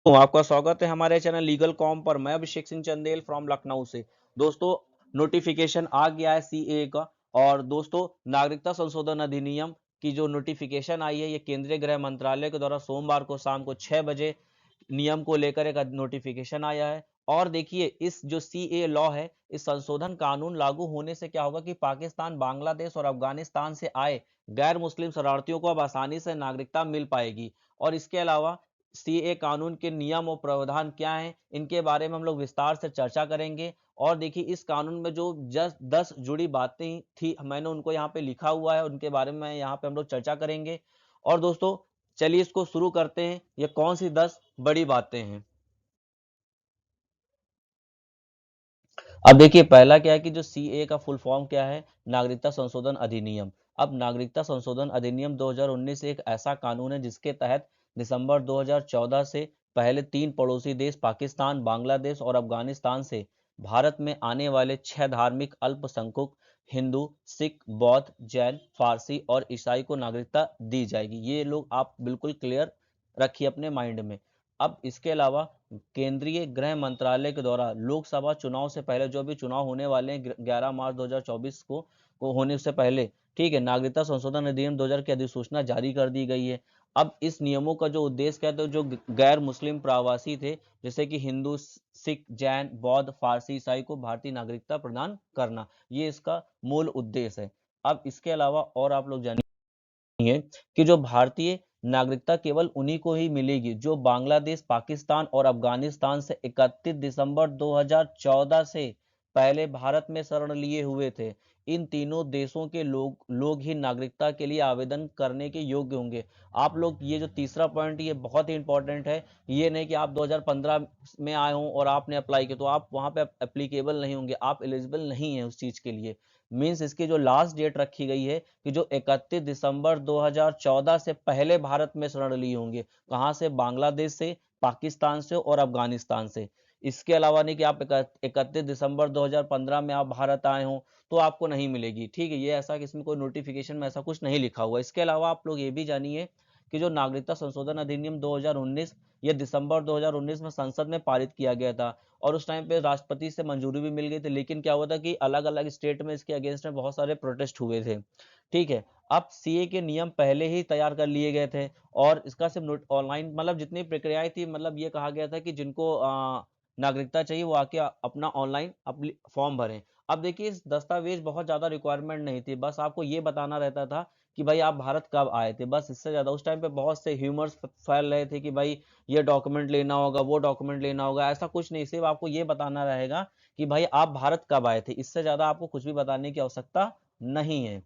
तो आपका स्वागत है हमारे चैनल लीगल कॉम पर। मैं अभिषेक सिंह चंदेल फ्रॉम लखनऊ से। दोस्तों, नोटिफिकेशन आ गया है सीएए का। और दोस्तों, नागरिकता संशोधन अधिनियम की जो नोटिफिकेशन आई है, ये केंद्रीय गृह मंत्रालय के द्वारा सोमवार को शाम को 6 बजे नियम को लेकर एक नोटिफिकेशन आया है। और देखिए, इस जो सीए लॉ है, इस संशोधन कानून लागू होने से क्या होगा कि पाकिस्तान, बांग्लादेश और अफगानिस्तान से आए गैर मुस्लिम शरणार्थियों को अब आसानी से नागरिकता मिल पाएगी। और इसके अलावा सीए कानून के नियम और प्रावधान क्या हैं, इनके बारे में हम लोग विस्तार से चर्चा करेंगे। और देखिए, इस कानून में जो जस्ट 10 जुड़ी बातें थी, मैंने उनको यहाँ पे लिखा हुआ है, उनके बारे में यहाँ पे हम लोग चर्चा करेंगे। और दोस्तों, चलिए इसको शुरू करते हैं। ये कौन सी 10 बड़ी बातें हैं। अब देखिए, पहला क्या है कि जो सीए का फुल फॉर्म क्या है, नागरिकता संशोधन अधिनियम। अब नागरिकता संशोधन अधिनियम 2019 एक ऐसा कानून है जिसके तहत दिसंबर 2014 से पहले 3 पड़ोसी देश पाकिस्तान, बांग्लादेश और अफगानिस्तान से भारत में आने वाले 6 धार्मिक अल्पसंख्यक हिंदू, सिख, बौद्ध, जैन, फारसी और ईसाई को नागरिकता दी जाएगी। ये लोग आप बिल्कुल क्लियर रखिए अपने माइंड में। अब इसके अलावा केंद्रीय गृह मंत्रालय के द्वारा लोकसभा चुनाव से पहले, जो भी चुनाव होने वाले हैं 11 मार्च 2024 को होने से पहले, ठीक है, नागरिकता संशोधन अधिनियम 2000 की अधिसूचना जारी कर दी गई है। अब इस नियमों का जो उद्देश्य क्या है, तो जो गैर मुस्लिम प्रवासी थे, जैसे कि हिंदू, सिख, जैन, बौद्ध, फारसी, ईसाई को भारतीय नागरिकता प्रदान करना, ये इसका मूल उद्देश्य है। अब इसके अलावा और आप लोग जानिए है कि जो भारतीय नागरिकता केवल उन्हीं को ही मिलेगी जो बांग्लादेश, पाकिस्तान और अफगानिस्तान से 31 दिसंबर 2014 से पहले भारत में शरण लिए हुए थे। इन तीनों देशों के लोग ही नागरिकता के लिए आवेदन करने के योग्य होंगे। आप लोग, ये जो तीसरा पॉइंट, ये बहुत ही इंपॉर्टेंट है। ये नहीं कि आप 2015 में आए हों और आपने अप्लाई किया तो आप वहां पे एप्लीकेबल नहीं होंगे, आप एलिजिबल नहीं है उस चीज के लिए। मींस इसकी जो लास्ट डेट रखी गई है कि जो 31 दिसंबर 2014 से पहले भारत में शरण लिए होंगे। कहां से? बांग्लादेश से, पाकिस्तान से और अफगानिस्तान से। इसके अलावा नहीं कि आप 31 दिसंबर 2015 में आप भारत आए हो तो आपको नहीं मिलेगी। ठीक है, ये ऐसा कि इसमें कोई नोटिफिकेशन में ऐसा कुछ नहीं लिखा हुआ। इसके अलावा आप लोग ये भी जानिए कि जो नागरिकता संशोधन अधिनियम 2019, ये दिसंबर 2019 में संसद में पारित किया गया था। और उस टाइम पे राष्ट्रपति से मंजूरी भी मिल गई थी, लेकिन क्या हुआ था कि अलग अलग स्टेट में इसके अगेंस्ट में बहुत सारे प्रोटेस्ट हुए थे। ठीक है, अब सीए के नियम पहले ही तैयार कर लिए गए थे और इसका सिर्फ ऑनलाइन, मतलब जितनी प्रक्रियाएं थी, मतलब ये कहा गया था कि जिनको नागरिकता चाहिए वो आके अपना ऑनलाइन फॉर्म भरें। अब देखिए, इस दस्तावेज बहुत ज्यादा रिक्वायरमेंट नहीं थी, बस आपको ये बताना रहता था कि भाई आप भारत कब आए थे, बस। इससे ज्यादा उस टाइम पे बहुत से ह्यूमर्स फैल रहे थे कि भाई ये डॉक्यूमेंट लेना होगा, वो डॉक्यूमेंट लेना होगा, ऐसा कुछ नहीं। सिर्फ आपको ये बताना रहेगा कि भाई आप भारत कब आए थे। इससे ज्यादा आपको कुछ भी बताने की आवश्यकता नहीं है।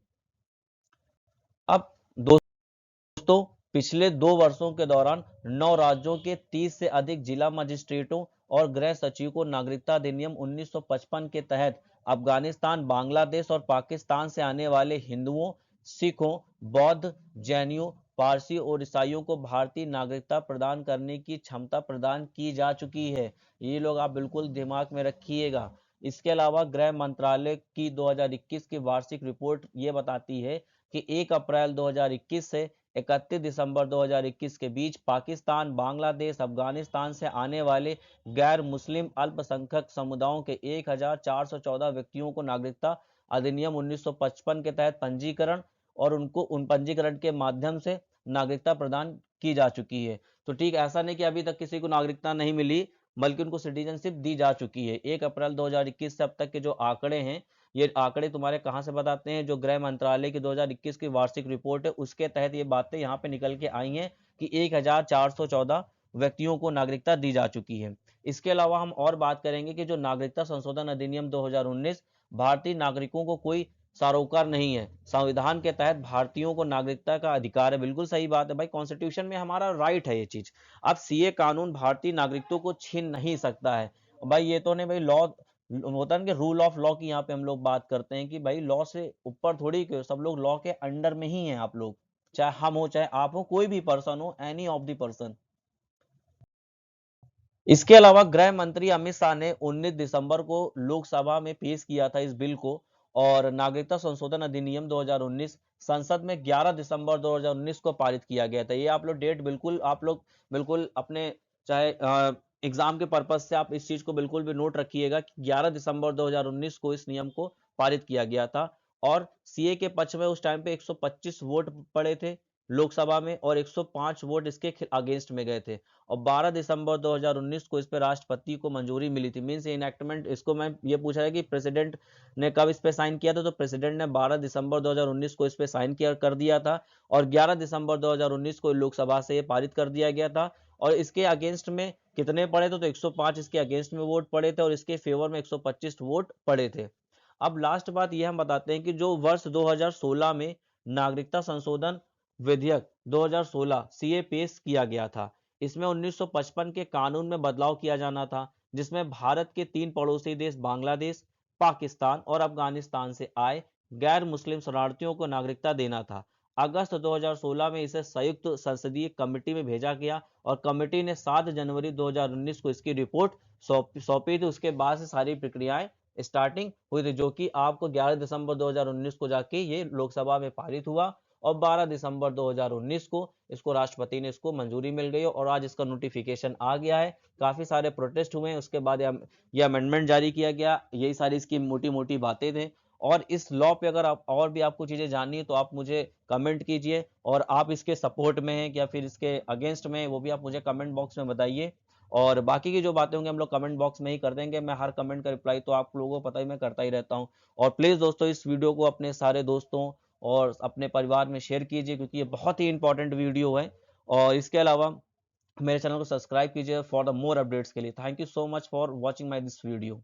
अब दोस्तों, पिछले 2 वर्षों के दौरान 9 राज्यों के 30 से अधिक जिला मजिस्ट्रेटों और गृह सचिव को नागरिकता अधिनियम 1955 के तहत अफगानिस्तान, बांग्लादेश और पाकिस्तान से आने वाले हिंदुओं, सिखों, बौद्ध, जैनियों, पारसी और ईसाइयों को भारतीय नागरिकता प्रदान करने की क्षमता प्रदान की जा चुकी है। ये लोग आप बिल्कुल दिमाग में रखिएगा। इसके अलावा गृह मंत्रालय की 2021 की वार्षिक रिपोर्ट ये बताती है कि 1 अप्रैल 2021 से 31 दिसंबर 2021 के बीच पाकिस्तान, बांग्लादेश, अफगानिस्तान से आने वाले गैर मुस्लिम अल्पसंख्यक समुदायों के 1414 व्यक्तियों को नागरिकता अधिनियम 1955 के तहत पंजीकरण और उनको उन पंजीकरण के माध्यम से नागरिकता प्रदान की जा चुकी है। तो ठीक, ऐसा नहीं कि अभी तक किसी को नागरिकता नहीं मिली, बल्कि उनको सिटीजनशिप दी जा चुकी है। 1 अप्रैल 2021 से अब तक के जो आंकड़े हैं, ये आंकड़े तुम्हारे कहां से बताते हैं? जो गृह मंत्रालय की 2021 की वार्षिक रिपोर्ट है, उसके तहत ये बातें यहाँ पे निकल के आई हैं कि 1414 व्यक्तियों को नागरिकता दी जा चुकी है। इसके अलावा हम और बात करेंगे कि जो नागरिकता संशोधन अधिनियम 2019 भारतीय नागरिकों को कोई सरोकार नहीं है। संविधान के तहत भारतीयों को नागरिकता का अधिकार है। बिल्कुल सही बात है भाई, कॉन्स्टिट्यूशन में हमारा राइट है ये चीज। अब सीए कानून भारतीय नागरिकता को छीन नहीं सकता है। भाई ये तो नहीं भाई, लॉ होता है ना कि रूल ऑफ लॉ की यहाँ पे हम लोग बात करते हैं कि भाई लॉ से ऊपर थोड़ी कि सब लोग लॉ के अंडर में ही हैं। आप लोग, चाहे हम हो चाहे आप हो, कोई भी पर्सन हो, एनी ऑफ द पर्सन। इसके अलावा गृह मंत्री अमित शाह ने 19 दिसंबर को लोकसभा में पेश किया था इस बिल को। और नागरिकता संशोधन अधिनियम 2019 संसद में 11 दिसंबर 2019 को पारित किया गया था। ये आप लोग डेट बिल्कुल, आप लोग बिल्कुल अपने चाहे एग्जाम के पर्पज से आप इस चीज को बिल्कुल भी नोट रखिएगा कि 11 दिसंबर 2019 को इस नियम को पारित किया गया था। और सीए के पक्ष में उस टाइम पे 125 वोट पड़े थे लोकसभा में, और 105 वोट इसके अगेंस्ट में गए थे। और 12 दिसंबर 2019 को इस पे राष्ट्रपति को मंजूरी मिली थी। मीन्स इनएक्टमेंट, इसको मैं ये पूछा है कि प्रेसिडेंट ने कब इस पे साइन किया था, तो प्रेसिडेंट ने 12 दिसंबर 2019 को इस पे साइन किया कर दिया था, और 11 दिसंबर 2019 को लोकसभा से ये पारित कर दिया गया था। और इसके अगेंस्ट में कितने पड़े थे, तो 105 इसके अगेंस्ट में वोट पड़े थे, और इसके फेवर में 125 वोट पड़े थे। अब लास्ट बात ये हम बताते हैं कि जो वर्ष 2016 में नागरिकता संशोधन विधेयक 2016 सीए पेश किया गया था, इसमें 1955 के कानून में बदलाव किया जाना था, जिसमें भारत के 3 पड़ोसी देश बांग्लादेश, पाकिस्तान और अफगानिस्तान से आए गैर मुस्लिम शरणार्थियों को नागरिकता देना था। अगस्त 2016 में इसे संयुक्त संसदीय कमेटी में भेजा गया, और कमेटी ने 7 जनवरी 2019 को इसकी रिपोर्ट सौंपी थी। उसके बाद से सारी प्रक्रियाएं स्टार्टिंग हुई थी, जो कि आपको 11 दिसंबर 2019 को जाके ये लोकसभा में पारित हुआ, और 12 दिसंबर 2019 को इसको राष्ट्रपति ने इसको मंजूरी मिल गई, और आज इसका नोटिफिकेशन आ गया है। काफी सारे प्रोटेस्ट हुए हैं, उसके बाद ये अमेंडमेंट जारी किया गया। यही सारी इसकी मोटी मोटी बातें थे। और इस लॉ पे अगर आप और भी आपको चीजें जाननी है तो आप मुझे कमेंट कीजिए, और आप इसके सपोर्ट में हैं या फिर इसके अगेंस्ट में हैं, वो भी आप मुझे कमेंट बॉक्स में बताइए। और बाकी की जो बातें होंगी हम लोग कमेंट बॉक्स में ही कर देंगे। मैं हर कमेंट का रिप्लाई तो आप लोगों को पता ही मैं करता ही रहता हूँ। और प्लीज़ दोस्तों, इस वीडियो को अपने सारे दोस्तों और अपने परिवार में शेयर कीजिए, क्योंकि ये बहुत ही इंपॉर्टेंट वीडियो है। और इसके अलावा मेरे चैनल को सब्सक्राइब कीजिए फॉर द मोर अपडेट्स के लिए। Thank you so much for watching my this video.